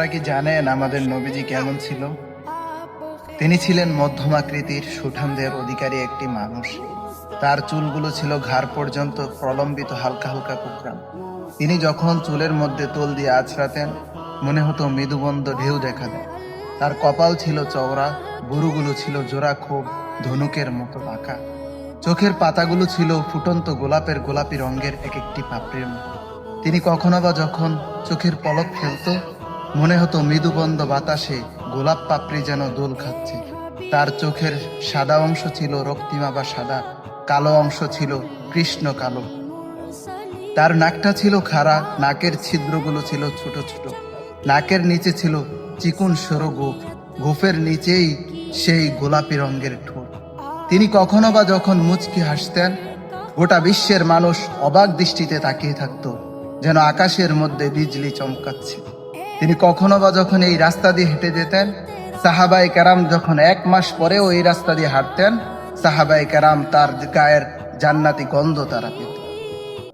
আপনারা কি জানেন আমাদের নবীজি কেমন ছিল? তিনি ছিলেন মধ্যমাকৃতির সুঠাম দেহের অধিকারী একটি মানুষ। তার চুলগুলো ছিল ঘাড় পর্যন্ত প্রলম্বিত, হালকা হালকা কোঁকড়ানো। তিনি যখন চুলের মধ্যে তোল দিয়ে আছড়াতেন, মনে হতো মৃদুবন্ধ ঢেউ দেখা দেয়। তার কপাল ছিল চওড়া, ভুরুগুলো ছিল জোড়া খুব ধনুকের মতো বাঁকা। চোখের পাতাগুলো ছিল ফুটন্ত গোলাপের গোলাপি রঙের এক একটি পাপড়ির মতো। তিনি কখনো বা যখন চোখের পলক ফেলত, মনে হতো মৃদুবন্ধ বাতাসে গোলাপ পাপড়ি যেন দোল খাচ্ছে। তার চোখের সাদা অংশ ছিল রক্তিমা বা সাদা, কালো অংশ ছিল কৃষ্ণ কালো। তার নাকটা ছিল খাড়া, নাকের ছিদ্রগুলো ছিল ছোট ছোট। নাকের নিচে ছিল চিকুন সরু গোঁফ, গোঁফের নিচেই সেই গোলাপি রঙের ঠোঁট। তিনি কখনো বা যখন মুচকি হাসতেন, গোটা বিশ্বের মানুষ অবাক দৃষ্টিতে তাকিয়ে থাকতো, যেন আকাশের মধ্যে বিজলি চমকাচ্ছে। তিনি কখনো বা যখন এই রাস্তা দিয়ে হেঁটে যেতেন, সাহাবায়ে কেরাম যখন 1 মাস পরেও এই রাস্তা দিয়ে হাঁটতেন, সাহাবায়ে কেরাম তার গায়ের জান্নাতি গন্ধ তারা পেত।